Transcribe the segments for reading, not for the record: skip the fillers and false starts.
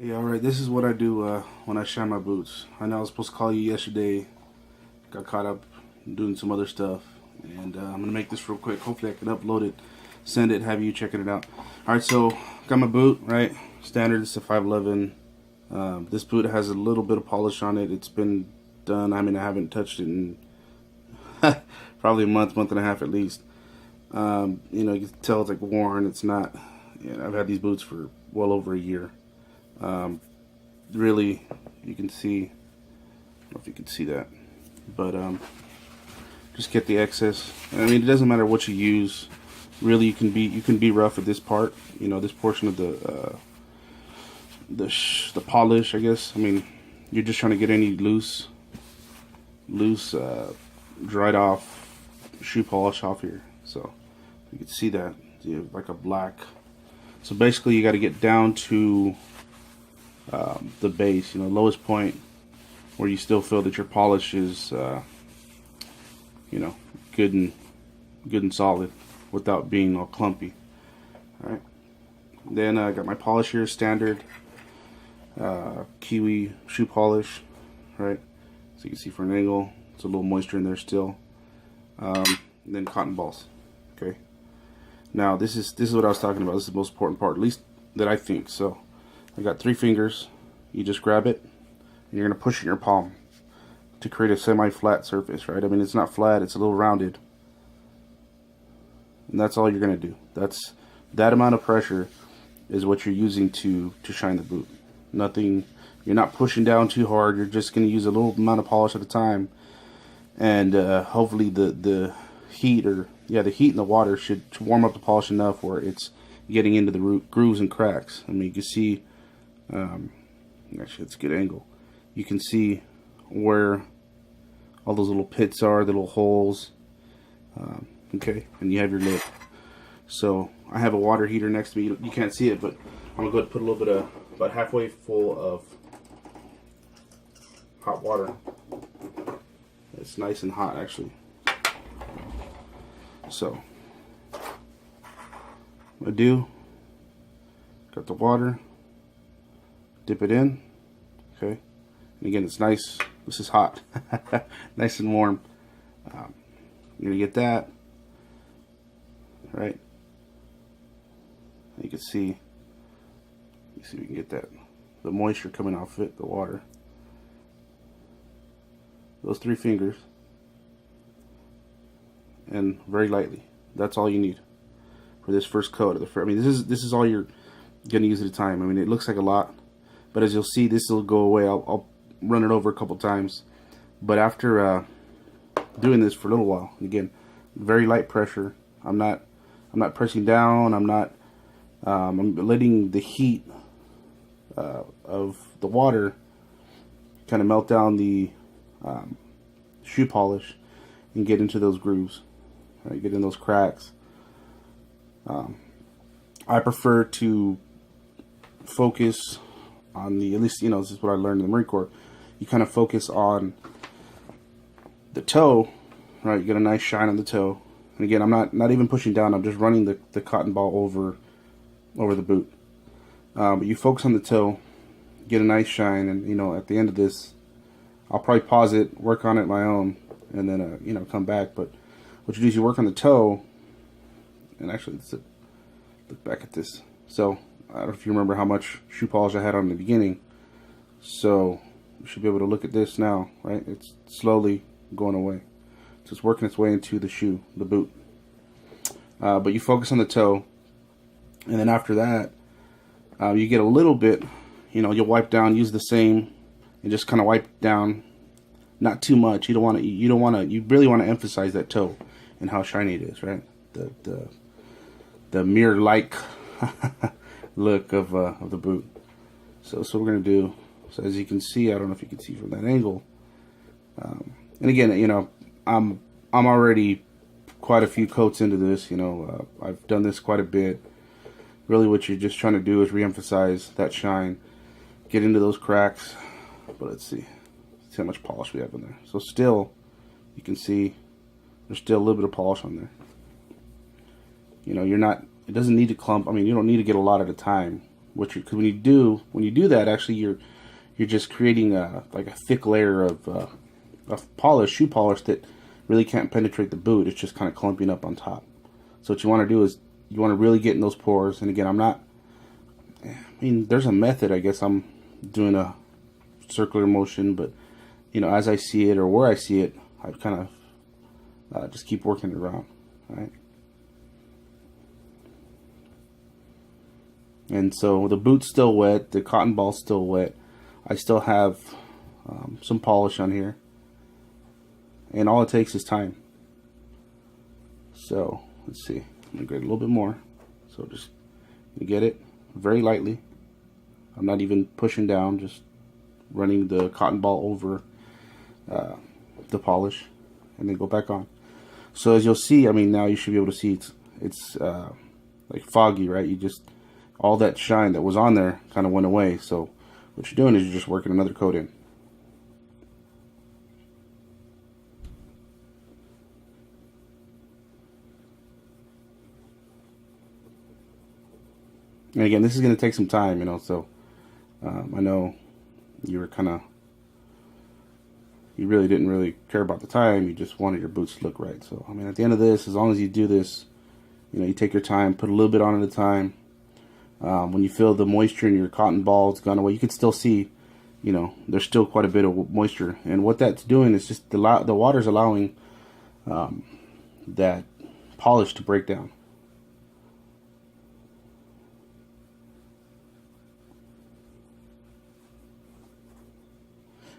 Yeah, alright, this is what I do when I shine my boots. I know I was supposed to call you yesterday, got caught up doing some other stuff, and I'm going to make this real quick. Hopefully I can upload it, send it, have you checking it out. Alright, so got my boot, right? Standard, it's a 511. This boot has a little bit of polish on it. It's been done, I mean I haven't touched it in probably a month and a half at least. You know, you can tell it's like worn, it's not. I've had these boots for well over a year. Really, you can see, I don't know if you can see that, but just get the excess. I mean, it doesn't matter what you use. Really, you can be rough with this part. You know, this portion of the polish, I guess. I mean, you're just trying to get any loose, dried off shoe polish off here. So you can see that, you have like a black. So basically, you got to get down to the base, you know, lowest point where you still feel that your polish is, you know, good and solid without being all clumpy. All right. Then I got my polish here, standard kiwi shoe polish, right? So you can see from an angle, it's a little moisture in there still. Then cotton balls. Okay. Now this is what I was talking about. This is the most important part, at least that I think. So I got 3 fingers. You just grab it, and you're gonna push it in your palm to create a semi-flat surface, right? I mean, it's not flat; it's a little rounded, and that's all you're gonna do. That amount of pressure is what you're using to shine the boot. Nothing. You're not pushing down too hard. You're just gonna use a little amount of polish at a time, and hopefully the heat the heat in the water should warm up the polish enough where it's getting into the grooves and cracks. I mean, you can see, actually it's a good angle. You can see where all those little pits are, the little holes. Okay, and you have your lid. So I have a water heater next to me. You can't see it, but I'm gonna go ahead and put a little bit of, about halfway full of hot water. It's nice and hot actually. So I do, got the water, dip it in, okay, and again it's nice, this is hot, nice and warm. You're gonna get that, right? You can see if we can get that, the moisture coming off it, the water. Those 3 fingers, and very lightly. That's all you need for this first coat of the. I mean, this is all you're gonna use at a time. I mean, it looks like a lot, but as you'll see, this will go away. I'll run it over a couple times, but after doing this for a little while, again, very light pressure. I'm not pressing down. I'm letting the heat of the water kind of melt down the shoe polish and get into those grooves, right? Get in those cracks. I prefer to focus on the, at least, you know, this is what I learned in the Marine Corps. You kind of focus on the toe, right? You get a nice shine on the toe. And again, I'm not even pushing down. I'm just running the cotton ball over the boot. But you focus on the toe, get a nice shine, and you know, at the end of this, I'll probably pause it, work on it my own, and then you know, come back. But what you do is you work on the toe, and actually let's look back at this. So I don't know if you remember how much shoe polish I had on in the beginning. So you should be able to look at this now, right? It's slowly going away. So it's working its way into the shoe, the boot. But you focus on the toe, and then after that, you get a little bit, you know, you'll wipe down, use the same, and just kind of wipe down, not too much. You really want to emphasize that toe and how shiny it is, right? The mirror-like look of the boot. So that's what we're gonna do. So as you can see, I don't know if you can see from that angle. And again, you know, I'm already quite a few coats into this. You know, I've done this quite a bit. Really, what you're just trying to do is re-emphasize that shine, get into those cracks. But let's see how much polish we have in there. So still, you can see there's still a little bit of polish on there. You know, you're not, it doesn't need to clump. I mean, you don't need to get a lot at a time, Because when you do that, actually you're just creating like a thick layer of polish, shoe polish, that really can't penetrate the boot. It's just kind of clumping up on top. So what you want to do is you want to really get in those pores. And again, there's a method. I guess I'm doing a circular motion, but as I see it or where I see it, I kind of just keep working it around, right? And so the boot's still wet, the cotton ball's still wet. I still have some polish on here, and all it takes is time. So let's see, I'm gonna grade a little bit more. So just get it very lightly. I'm not even pushing down, just running the cotton ball over the polish, and then go back on. So as you'll see, now you should be able to see it's like foggy, right? All that shine that was on there kind of went away. So what you're doing is you're just working another coat in. And again, this is going to take some time, so I know you really didn't really care about the time. You just wanted your boots to look right. So, at the end of this, as long as you do this, you take your time, put a little bit on at a time. When you feel the moisture in your cotton ball has gone away, you can still see, there's still quite a bit of moisture. And what that's doing is just the water's allowing that polish to break down.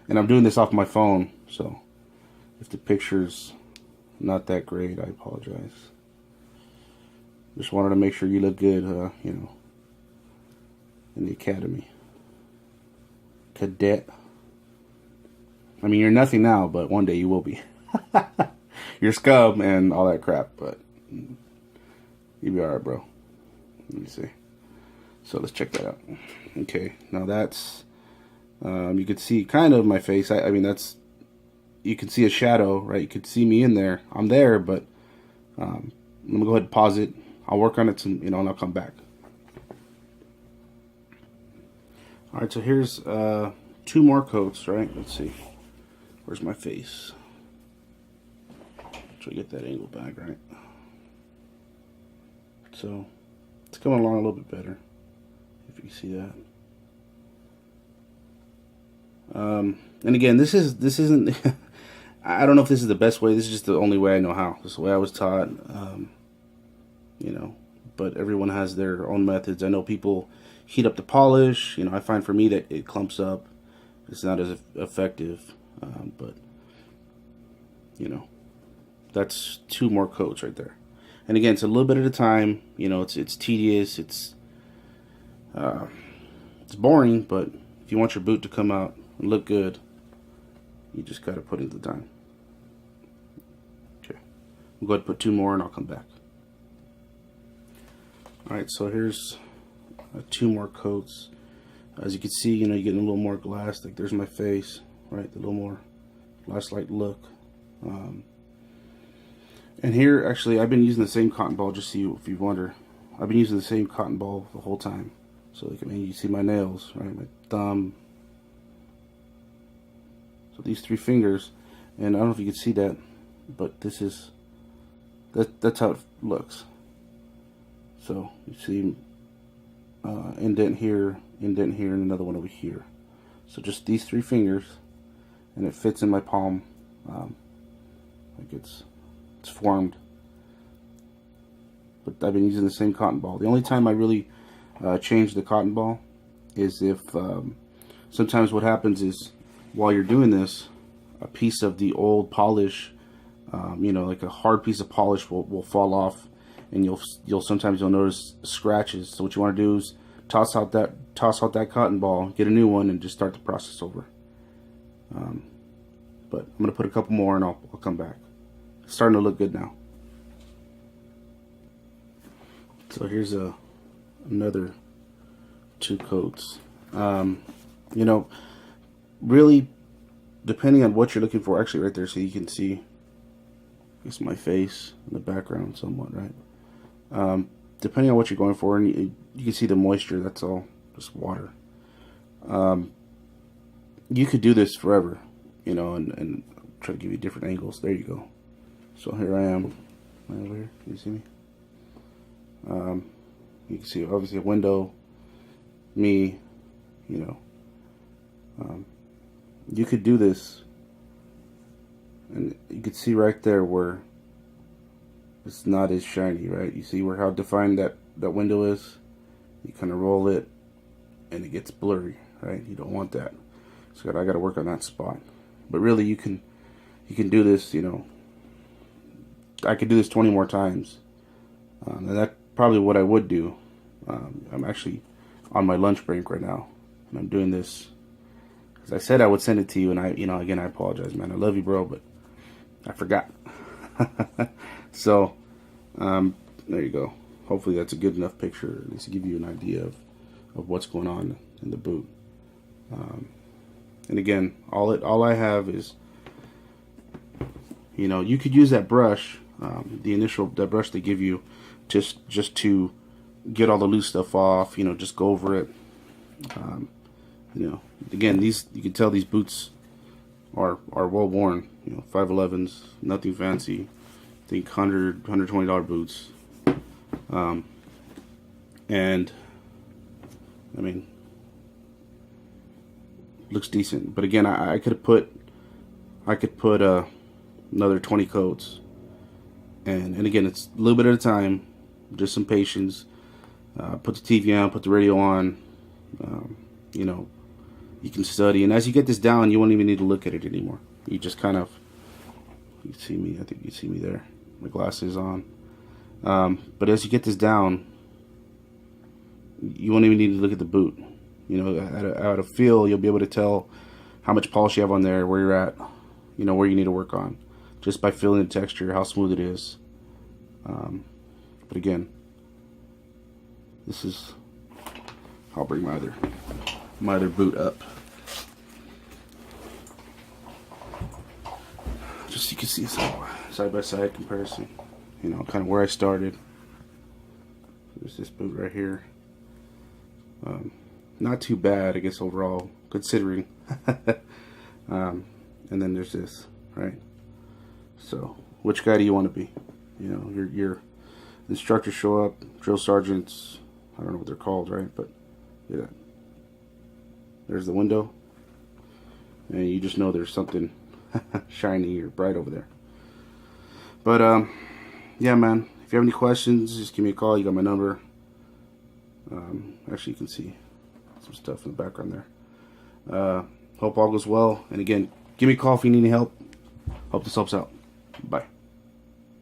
And I'm doing this off my phone, so if the picture's not that great, I apologize. Just wanted to make sure you look good, in the academy. Cadet. You're nothing now, but one day you will be. You're scum and all that crap, but you'll be alright, bro. Let me see. So let's check that out. Okay, now that's... you can see kind of my face. You can see a shadow, right? You could see me in there. I'm there, but I'm gonna go ahead and pause it. I'll work on it and I'll come back. All right, so here's 2 more coats, right? Let's see. Where's my face? Try to get that angle back, right? So it's coming along a little bit better, if you can see that. And again, this isn't I don't know if this is the best way. This is just the only way I know how. This is the way I was taught. But everyone has their own methods. I know people heat up the polish. I find for me that it clumps up. It's not as effective. But that's 2 more coats right there. And again, it's a little bit at a time. It's tedious. It's boring, but if you want your boot to come out and look good, you just gotta put in the time. Okay, we'll go ahead and put 2 more and I'll come back. Alright, so here's 2 more coats. As you can see, you're getting a little more glass. Like there's my face, right? The little more glass-like look. And here, actually, I've been using the same cotton ball, just so if you wonder. I've been using the same cotton ball the whole time. So you see my nails, right? My thumb. So these 3 fingers, and I don't know if you can see that, but that's how it looks. So you see indent here, and another one over here. So just these 3 fingers, and it fits in my palm, like it's formed. But I've been using the same cotton ball. The only time I really change the cotton ball is if sometimes what happens is while you're doing this, a piece of the old polish, like a hard piece of polish will fall off, and you'll sometimes notice scratches. So what you want to do is toss out that cotton ball, get a new one, and just start the process over. But I'm gonna put a couple more and I'll come back. It's starting to look good now. So here's another 2 coats. Really, depending on what you're looking for, actually right there, so you can see, it's my face in the background somewhat, right? Depending on what you're going for, and you can see the moisture, that's all. just water. You could do this forever, you know, and try to give you different angles. There you go. So here I am, right over here. Can you see me? You can see obviously a window, me, you know. You could do this, and you could see right there where it's not as shiny, right? You see where how defined that window is? You kind of roll it, and it gets blurry, right? You don't want that. So I got to work on that spot. But really, you can do this, you know. I could do this 20 more times. And that's probably what I would do. I'm actually on my lunch break right now, and I'm doing this because I said I would send it to you, and again, I apologize, man. I love you, bro, but I forgot. So, there you go. Hopefully, that's a good enough picture, at least to give you an idea of what's going on in the boot. And again, all I have is, you know, you could use that brush, that brush they give you, just to get all the loose stuff off. You know, just go over it. You know, again, you can tell these boots are well worn. You know, 511s, nothing fancy. I think $120 boots. And I mean, looks decent. But again, I could put another 20 coats. And again, it's a little bit at a time, just some patience. Put the TV on, put the radio on. You know, you can study, and as you get this down, you won't even need to look at it anymore. You just kind of, you see me. I think you see me there. My glasses on. But as you get this down, you won't even need to look at the boot. You know, at a feel, you'll be able to tell how much polish you have on there, where you're at, you know, where you need to work on, just by feeling the texture, how smooth it is. But again, this is, I'll bring my other boot up, just so you can see side by side comparison. You know, kind of where I started. There's this boot right here. Not too bad, I guess, overall, considering. And then there's this, right? So, which guy do you want to be? You know, your instructors show up, drill sergeants, I don't know what they're called, right? But, yeah. There's the window. And you just know there's something shiny or bright over there. But, yeah, man. If you have any questions, just give me a call. You got my number. Actually, you can see some stuff in the background there. Hope all goes well. And again, give me a call if you need any help. Hope this helps out. Bye.